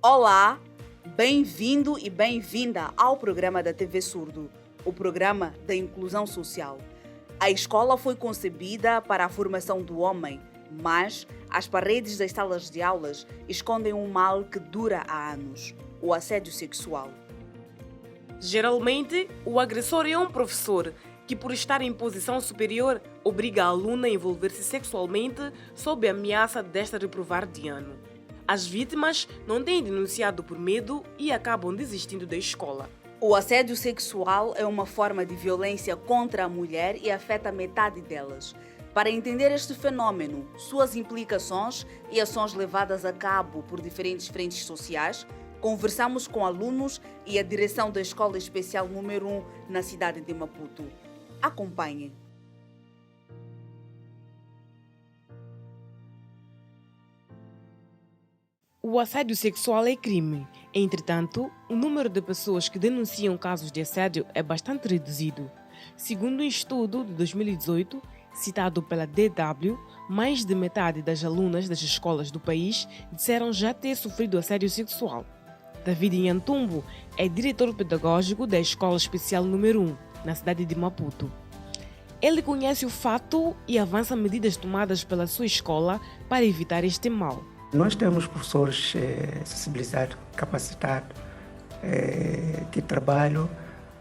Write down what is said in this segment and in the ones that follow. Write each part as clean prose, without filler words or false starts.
Olá, bem-vindo e bem-vinda ao programa da TV Surdo, o programa da inclusão social. A escola foi concebida para a formação do homem, mas as paredes das salas de aulas escondem um mal que dura há anos: o assédio sexual. Geralmente, o agressor é um professor que, por estar em posição superior, obriga a aluna a envolver-se sexualmente sob a ameaça desta reprovar de ano. As vítimas não têm denunciado por medo e acabam desistindo da escola. O assédio sexual é uma forma de violência contra a mulher e afeta metade delas. Para entender este fenômeno, suas implicações e ações levadas a cabo por diferentes frentes sociais, conversamos com alunos e a direção da Escola Especial número 1 na cidade de Maputo. Acompanhe. O assédio sexual é crime. Entretanto, o número de pessoas que denunciam casos de assédio é bastante reduzido. Segundo um estudo de 2018, citado pela DW, mais de metade das alunas das escolas do país disseram já ter sofrido assédio sexual. David Nhantumbo é diretor pedagógico da Escola Especial número 1, na cidade de Maputo. Ele conhece o fato e avança medidas tomadas pela sua escola para evitar este mal. Nós temos professores sensibilizados, capacitados, que trabalham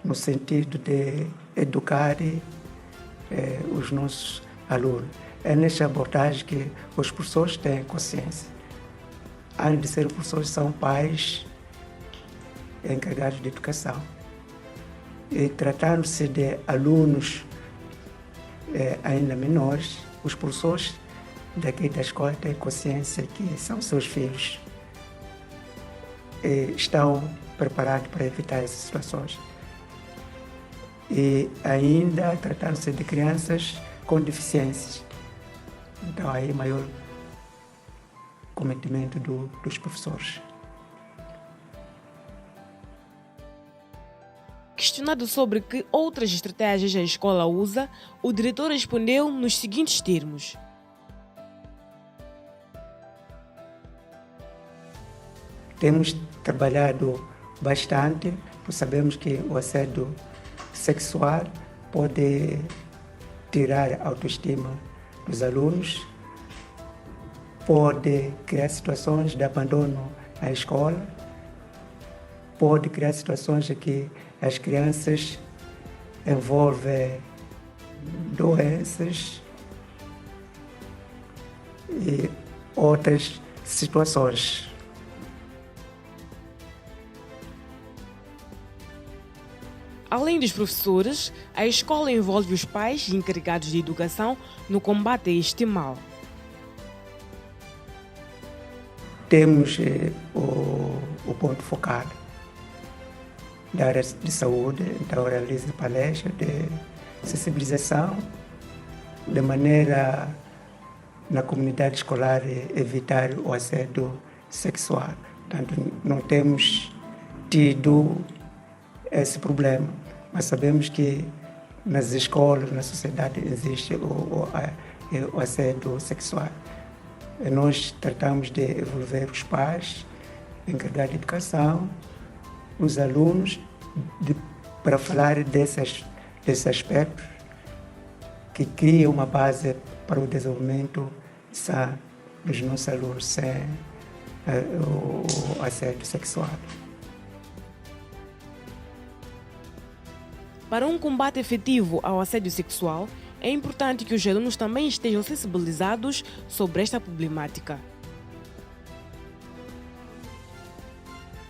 no sentido de educar os nossos alunos. É nesta abordagem que os professores têm consciência. Além de ser professores, são pais encarregados de educação. E tratando-se de alunos ainda menores, os professores daqui da escola têm consciência que são seus filhos e estão preparados para evitar essas situações. E ainda tratando-se de crianças com deficiências. Então aí maior cometimento dos professores. Questionado sobre que outras estratégias a escola usa, o diretor respondeu nos seguintes termos. Temos trabalhado bastante, pois sabemos que o assédio sexual pode tirar a autoestima dos alunos, pode criar situações de abandono na escola, pode criar situações em que as crianças envolvem doenças e outras situações. Além dos professores, a escola envolve os pais e encarregados de educação no combate a este mal. Temos o ponto focado da área de saúde, então realiza palestras de sensibilização, de maneira na comunidade escolar evitar o assédio sexual. Portanto, não temos tido esse problema, mas sabemos que nas escolas, na sociedade, existe o assédio sexual. E nós tratamos de envolver os pais, encarregados de educação, os alunos, para falar desses aspectos que criam uma base para o desenvolvimento sã dos nossos alunos sem o assédio sexual. Para um combate efetivo ao assédio sexual, é importante que os alunos também estejam sensibilizados sobre esta problemática.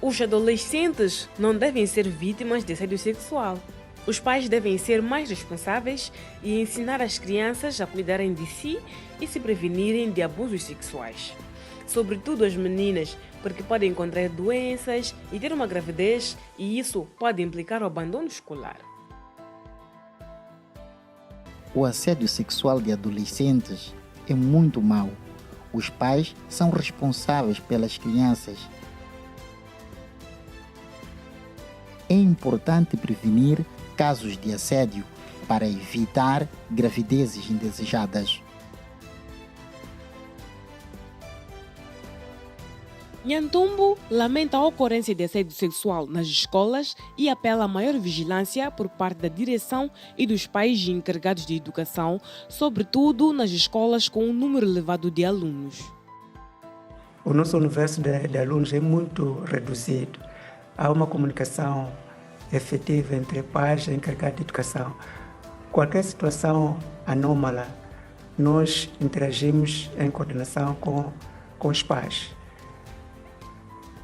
Os adolescentes não devem ser vítimas de assédio sexual. Os pais devem ser mais responsáveis e ensinar as crianças a cuidarem de si e se prevenirem de abusos sexuais. Sobretudo as meninas, porque podem encontrar doenças e ter uma gravidez, e isso pode implicar o abandono escolar. O assédio sexual de adolescentes é muito mau. Os pais são responsáveis pelas crianças. É importante prevenir casos de assédio para evitar gravidezes indesejadas. Nhantumbo lamenta a ocorrência de assédio sexual nas escolas e apela a maior vigilância por parte da direção e dos pais e encarregados de educação, sobretudo nas escolas com um número elevado de alunos. O nosso universo de alunos é muito reduzido. Há uma comunicação efetiva entre pais e encarregados de educação. Qualquer situação anômala, nós interagimos em coordenação com os pais.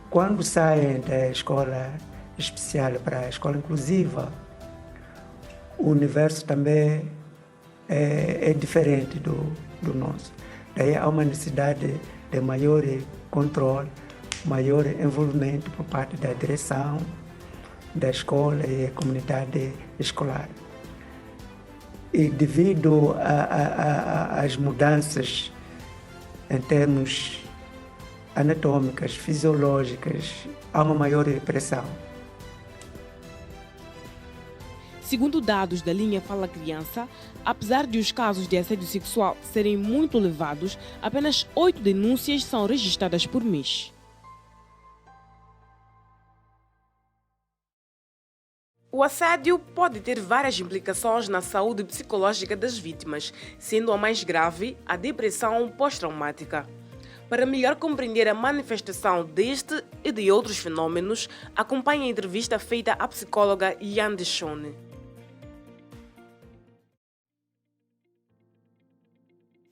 Quando saem da escola especial para a escola inclusiva, o universo também é diferente do nosso. Daí há uma necessidade de maior controle, maior envolvimento por parte da direção, da escola e da comunidade escolar. E devido às mudanças em termos anatômicas, fisiológicas, há uma maior pressão. Segundo dados da linha Fala Criança, apesar de os casos de assédio sexual serem muito elevados, apenas 8 denúncias são registradas por mês. O assédio pode ter várias implicações na saúde psicológica das vítimas, sendo a mais grave a depressão pós-traumática. Para melhor compreender a manifestação deste e de outros fenômenos, acompanhe a entrevista feita à psicóloga Yande Shone.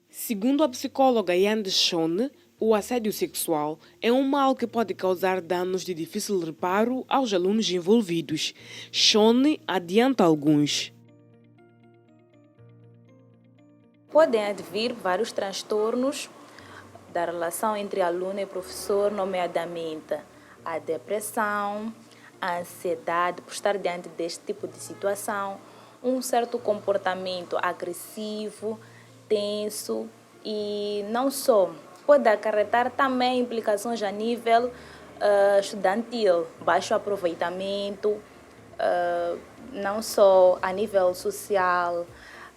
Segundo a psicóloga Yande Shone, o assédio sexual é um mal que pode causar danos de difícil reparo aos alunos envolvidos. Shone adianta alguns. Podem advir vários transtornos da relação entre aluno e professor, nomeadamente a depressão, a ansiedade por estar diante deste tipo de situação, um certo comportamento agressivo, tenso e não só. Pode acarretar também implicações a nível estudantil, baixo aproveitamento, não só a nível social,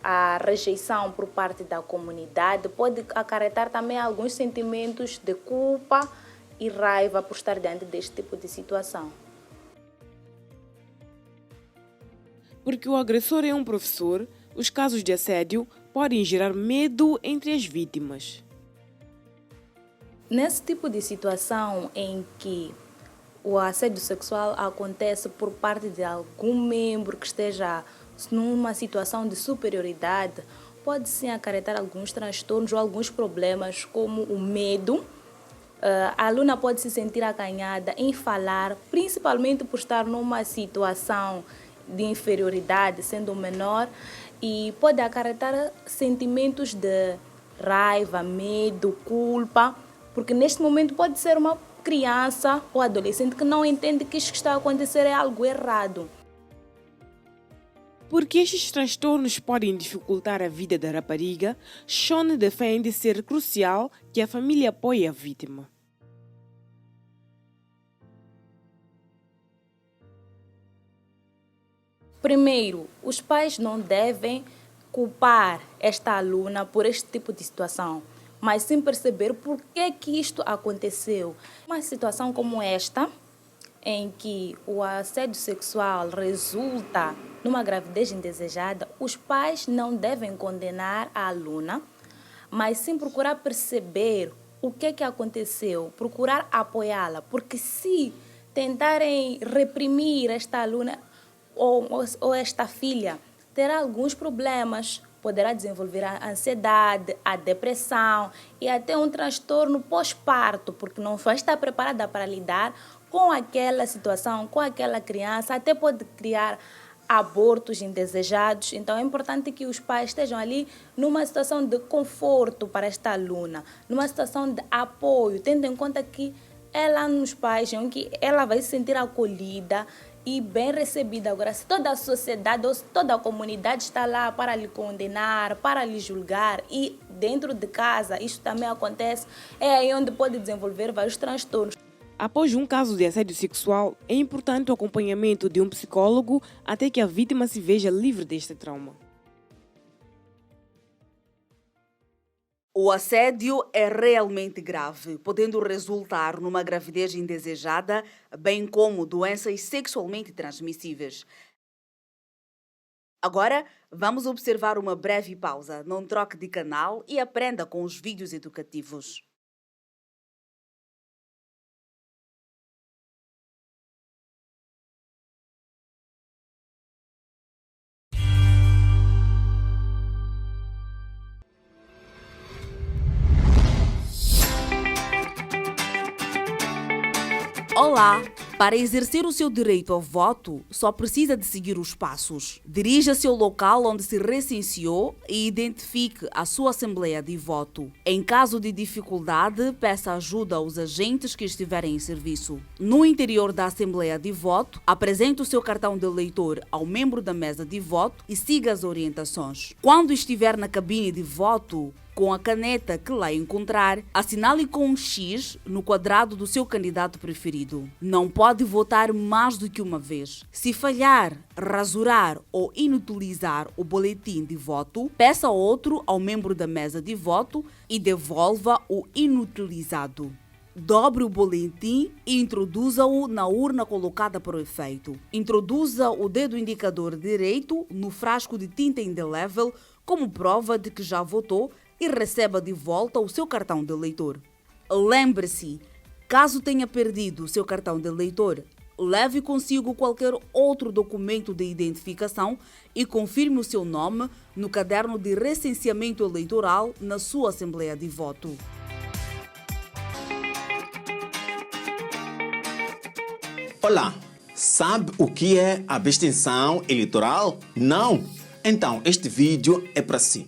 a rejeição por parte da comunidade, pode acarretar também alguns sentimentos de culpa e raiva por estar diante deste tipo de situação. Porque o agressor é um professor, os casos de assédio podem gerar medo entre as vítimas. Nesse tipo de situação em que o assédio sexual acontece por parte de algum membro que esteja numa situação de superioridade, pode sim acarretar alguns transtornos ou alguns problemas, como o medo. A aluna pode se sentir acanhada em falar, principalmente por estar numa situação de inferioridade, sendo menor, e pode acarretar sentimentos de raiva, medo, culpa, porque neste momento pode ser uma criança ou adolescente que não entende que isto que está a acontecer é algo errado. Porque estes transtornos podem dificultar a vida da rapariga, Shone defende ser crucial que a família apoie a vítima. Primeiro, os pais não devem culpar esta aluna por este tipo de situação, mas sim perceber por que isto aconteceu. Uma situação como esta, em que o assédio sexual resulta numa gravidez indesejada, os pais não devem condenar a aluna, mas sim procurar perceber o que aconteceu, procurar apoiá-la, porque se tentarem reprimir esta aluna ou esta filha, terá alguns problemas, poderá desenvolver a ansiedade, a depressão e até um transtorno pós-parto, porque não vai estar preparada para lidar com aquela situação, com aquela criança, até pode criar abortos indesejados. Então é importante que os pais estejam ali numa situação de conforto para esta aluna, numa situação de apoio, tendo em conta que ela nos pais, em que ela vai se sentir acolhida e bem recebida. Agora, se toda a sociedade ou se toda a comunidade está lá para lhe condenar, para lhe julgar, e dentro de casa isso também acontece, é aí onde pode desenvolver vários transtornos. Após um caso de assédio sexual, é importante o acompanhamento de um psicólogo até que a vítima se veja livre deste trauma. O assédio é realmente grave, podendo resultar numa gravidez indesejada, bem como doenças sexualmente transmissíveis. Agora, vamos observar uma breve pausa. Não troque de canal e aprenda com os vídeos educativos. Olá! Para exercer o seu direito ao voto, só precisa de seguir os passos. Dirija-se ao local onde se recenseou e identifique a sua assembleia de voto. Em caso de dificuldade, peça ajuda aos agentes que estiverem em serviço. No interior da assembleia de voto, apresente o seu cartão de eleitor ao membro da mesa de voto e siga as orientações. Quando estiver na cabine de voto, com a caneta que lá encontrar, assinale com um X no quadrado do seu candidato preferido. Não pode votar mais do que uma vez. Se falhar, rasurar ou inutilizar o boletim de voto, peça outro ao membro da mesa de voto e devolva o inutilizado. Dobre o boletim e introduza-o na urna colocada para o efeito. Introduza o dedo indicador direito no frasco de tinta indelével como prova de que já votou e receba de volta o seu cartão de eleitor. Lembre-se, caso tenha perdido o seu cartão de eleitor, leve consigo qualquer outro documento de identificação e confirme o seu nome no caderno de recenseamento eleitoral na sua assembleia de voto. Olá, sabe o que é a abstenção eleitoral? Não? Então, este vídeo é para si.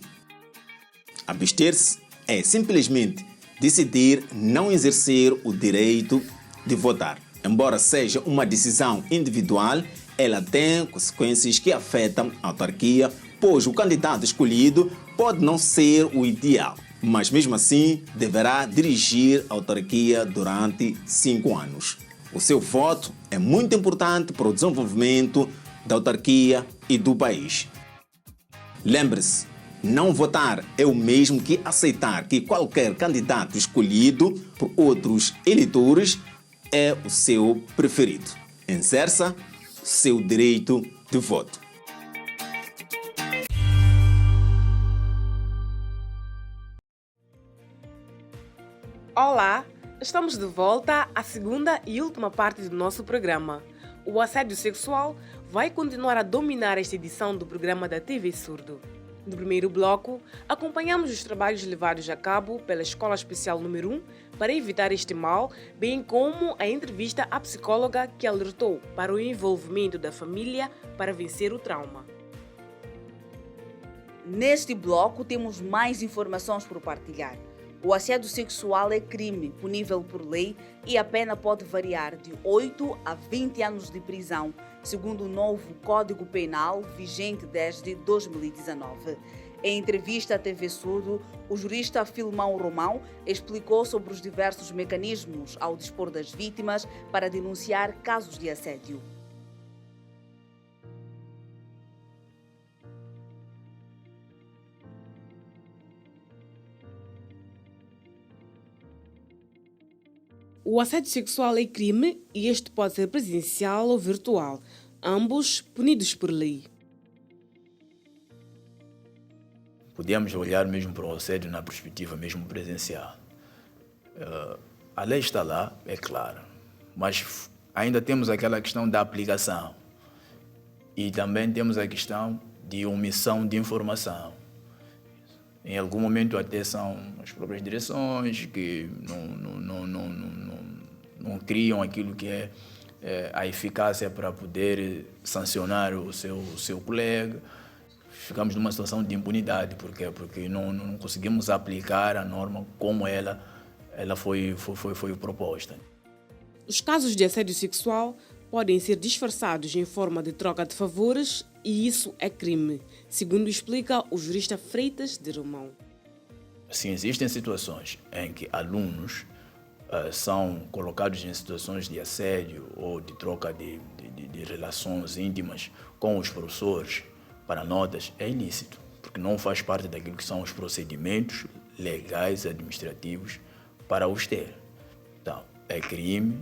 Abster-se é simplesmente decidir não exercer o direito de votar. Embora seja uma decisão individual, ela tem consequências que afetam a autarquia, pois o candidato escolhido pode não ser o ideal, mas mesmo assim deverá dirigir a autarquia durante 5 anos. O seu voto é muito importante para o desenvolvimento da autarquia e do país. Lembre-se, não votar é o mesmo que aceitar que qualquer candidato escolhido por outros eleitores é o seu preferido. Exerça seu direito de voto. Olá, estamos de volta à segunda e última parte do nosso programa. O assédio sexual vai continuar a dominar esta edição do programa da TV Surdo. No primeiro bloco, acompanhamos os trabalhos levados a cabo pela Escola Especial número 1 para evitar este mal, bem como a entrevista à psicóloga que alertou para o envolvimento da família para vencer o trauma. Neste bloco temos mais informações por partilhar. O assédio sexual é crime punível por lei e a pena pode variar de 8 a 20 anos de prisão, segundo o novo Código Penal vigente desde 2019. Em entrevista à TV Surdo, o jurista Filmão Romão explicou sobre os diversos mecanismos ao dispor das vítimas para denunciar casos de assédio. O assédio sexual é crime e este pode ser presencial ou virtual, ambos punidos por lei. Podíamos olhar mesmo para o assédio na perspectiva mesmo presencial. A lei está lá, é claro, mas ainda temos aquela questão da aplicação e também temos a questão de omissão de informação. Em algum momento até são as próprias direções que não criam aquilo que é a eficácia para poder sancionar o seu colega. Ficamos numa situação de impunidade. Por quê? Porque não conseguimos aplicar a norma como ela foi proposta. Os casos de assédio sexual podem ser disfarçados em forma de troca de favores e isso é crime, segundo explica o jurista Freitas de Romão. Sim, existem situações em que alunos são colocados em situações de assédio ou de troca de relações íntimas com os professores para notas. É ilícito, porque não faz parte daquilo que são os procedimentos legais e administrativos para os ter. Então, é crime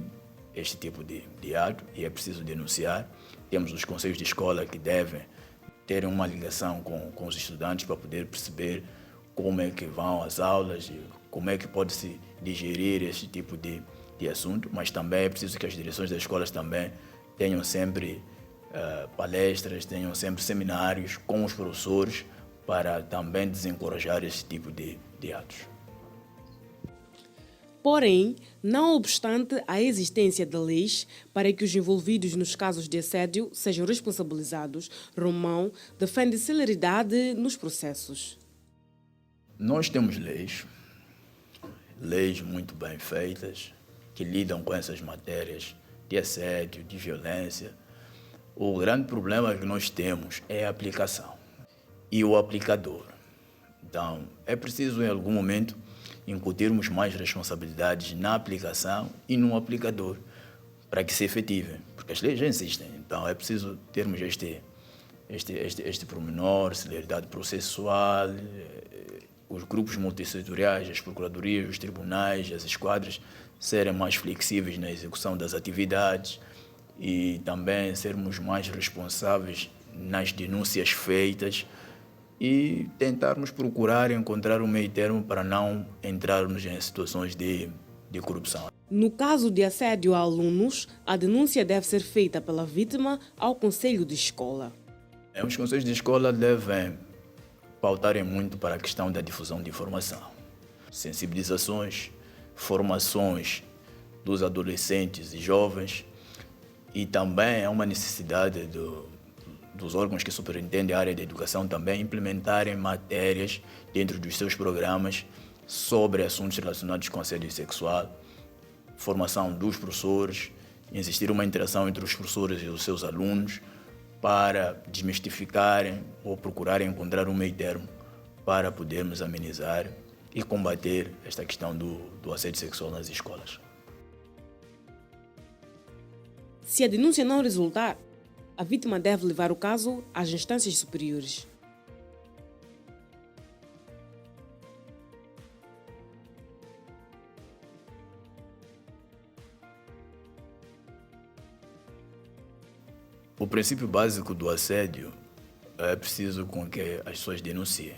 este tipo de ato e é preciso denunciar. Temos os conselhos de escola que devem ter uma ligação com os estudantes para poder perceber como é que vão as aulas e como é que pode-se digerir esse tipo de assunto, mas também é preciso que as direções das escolas também tenham sempre palestras, tenham sempre seminários com os professores para também desencorajar esse tipo de atos. Porém, não obstante a existência de leis para que os envolvidos nos casos de assédio sejam responsabilizados, Romão defende celeridade nos processos. Nós temos leis muito bem feitas, que lidam com essas matérias de assédio, de violência. O grande problema que nós temos é a aplicação e o aplicador. Então, é preciso em algum momento incutirmos mais responsabilidades na aplicação e no aplicador para que se efetivem, porque as leis já existem. Então, é preciso termos este pormenor, celeridade processual, os grupos multissetoriais, as procuradorias, os tribunais, as esquadras serem mais flexíveis na execução das atividades e também sermos mais responsáveis nas denúncias feitas e tentarmos procurar encontrar um meio termo para não entrarmos em situações de corrupção. No caso de assédio a alunos, a denúncia deve ser feita pela vítima ao conselho de escola. Os conselhos de escola devem pautarem muito para a questão da difusão de informação, sensibilizações, formações dos adolescentes e jovens, e também é uma necessidade dos órgãos que superintendem a área da educação também implementarem matérias dentro dos seus programas sobre assuntos relacionados com assédio sexual, formação dos professores, existir uma interação entre os professores e os seus alunos para desmistificarem ou procurarem encontrar um meio termo para podermos amenizar e combater esta questão do assédio sexual nas escolas. Se a denúncia não resultar, a vítima deve levar o caso às instâncias superiores. O princípio básico do assédio é preciso com que as pessoas denunciem.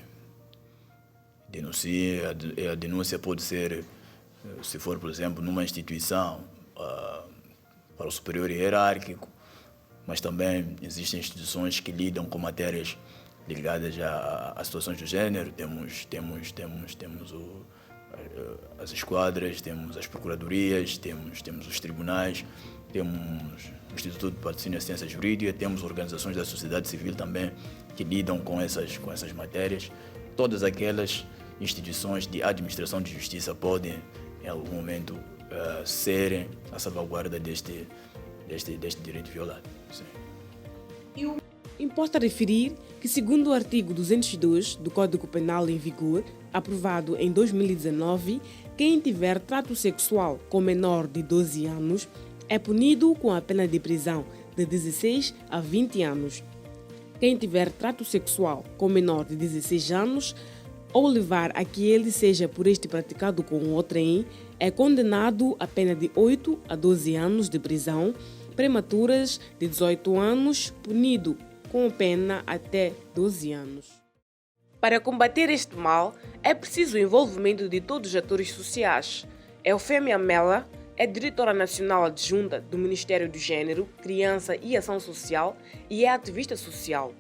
A denúncia pode ser, se for, por exemplo, numa instituição, para o superior hierárquico, mas também existem instituições que lidam com matérias ligadas a situações do gênero. Temos as esquadras, temos as procuradorias, temos os tribunais, temos o Instituto de Patrocínio e Assistência Jurídica, temos organizações da sociedade civil também que lidam com essas matérias. Todas aquelas instituições de administração de justiça podem, em algum momento, serem a salvaguarda deste direito violado. Sim. Importa referir que, segundo o artigo 202 do Código Penal em vigor, aprovado em 2019, quem tiver trato sexual com menor de 12 anos é punido com a pena de prisão de 16 a 20 anos. Quem tiver trato sexual com menor de 16 anos ou levar a que ele seja por este praticado com outrem, é condenado a pena de 8 a 12 anos de prisão, prematuras de 18 anos, punido com pena até 12 anos. Para combater este mal, é preciso o envolvimento de todos os atores sociais. Eufêmia Mela é diretora nacional adjunta do Ministério do Gênero, Criança e Ação Social e é ativista social.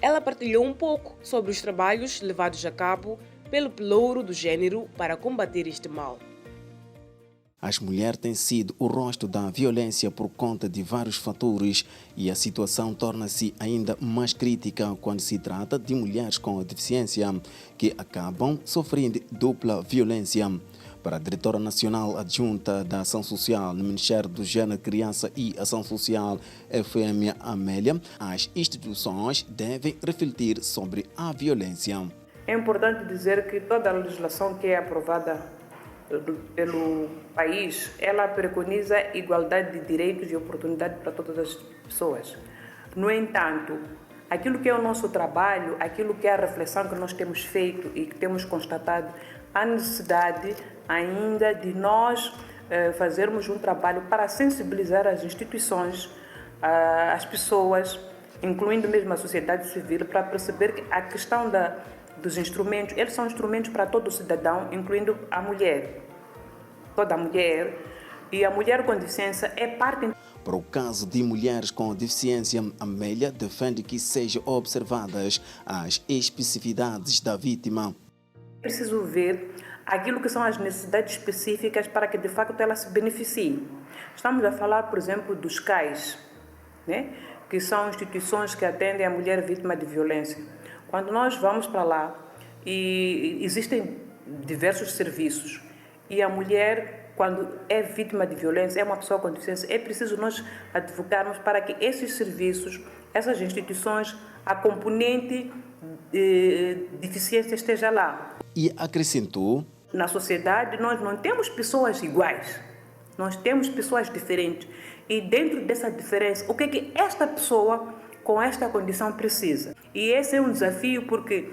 Ela partilhou um pouco sobre os trabalhos levados a cabo pelo Pelouro do Gênero para combater este mal. As mulheres têm sido o rosto da violência por conta de vários fatores e a situação torna-se ainda mais crítica quando se trata de mulheres com deficiência que acabam sofrendo dupla violência. Para a diretora nacional adjunta da Ação Social no Ministério do Gênero, Criança e Ação Social, Eufêmia Amélia, as instituições devem refletir sobre a violência. É importante dizer que toda a legislação que é aprovada pelo país, ela preconiza igualdade de direitos e oportunidades para todas as pessoas. No entanto, aquilo que é o nosso trabalho, aquilo que é a reflexão que nós temos feito e que temos constatado há necessidade ainda de nós fazermos um trabalho para sensibilizar as instituições, as pessoas, incluindo mesmo a sociedade civil, para perceber que a questão dos instrumentos, eles são instrumentos para todo o cidadão, incluindo a mulher. Toda a mulher, e a mulher com deficiência é parte. Para o caso de mulheres com deficiência, Amélia defende que sejam observadas as especificidades da vítima. É preciso ver aquilo que são as necessidades específicas para que de facto ela se beneficie. Estamos a falar, por exemplo, dos CAIs, né? Que são instituições que atendem a mulher vítima de violência. Quando nós vamos para lá, e existem diversos serviços, e a mulher, quando é vítima de violência, é uma pessoa com deficiência, é preciso nós advocarmos para que esses serviços, essas instituições, a componente de deficiência esteja lá. E acrescentou: na sociedade nós não temos pessoas iguais, nós temos pessoas diferentes. E dentro dessa diferença, o que é que esta pessoa com esta condição precisa? E esse é um desafio porque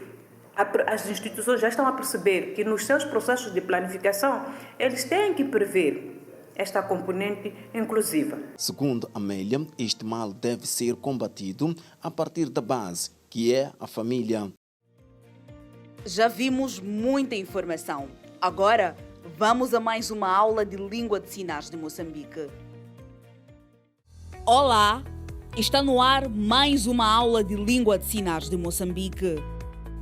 as instituições já estão a perceber que nos seus processos de planificação eles têm que prever esta componente inclusiva. Segundo Amélia, este mal deve ser combatido a partir da base, que é a família. Já vimos muita informação. Agora, vamos a mais uma aula de língua de sinais de Moçambique. Olá! Está no ar mais uma aula de língua de sinais de Moçambique.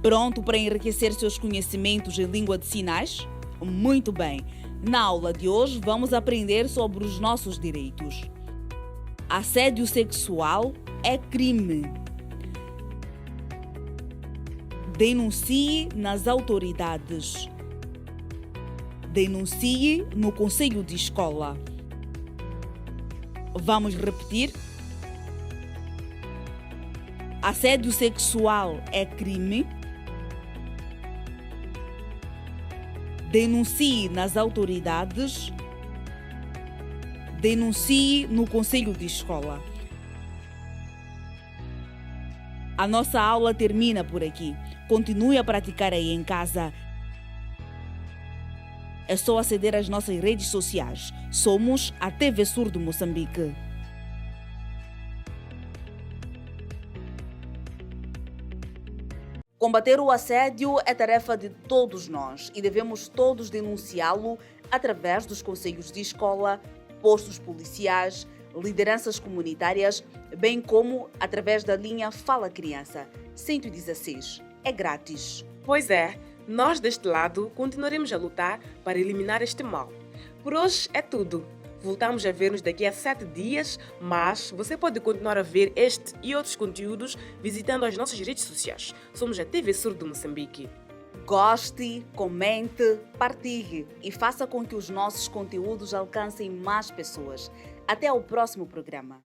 Pronto para enriquecer seus conhecimentos em língua de sinais? Muito bem! Na aula de hoje vamos aprender sobre os nossos direitos. Assédio sexual é crime. Denuncie nas autoridades. Denuncie no conselho de escola. Vamos repetir? Assédio sexual é crime. Denuncie nas autoridades. Denuncie no conselho de escola. A nossa aula termina por aqui. Continue a praticar aí em casa. É só aceder às nossas redes sociais. Somos a TV Surdo Moçambique. Combater o assédio é tarefa de todos nós e devemos todos denunciá-lo através dos conselhos de escola, postos policiais, lideranças comunitárias, bem como através da linha Fala Criança 116. É grátis. Pois é, nós deste lado continuaremos a lutar para eliminar este mal. Por hoje é tudo. Voltamos a ver-nos daqui a 7 dias, mas você pode continuar a ver este e outros conteúdos visitando as nossas redes sociais. Somos a TV Surdo Moçambique. Goste, comente, partilhe e faça com que os nossos conteúdos alcancem mais pessoas. Até ao próximo programa.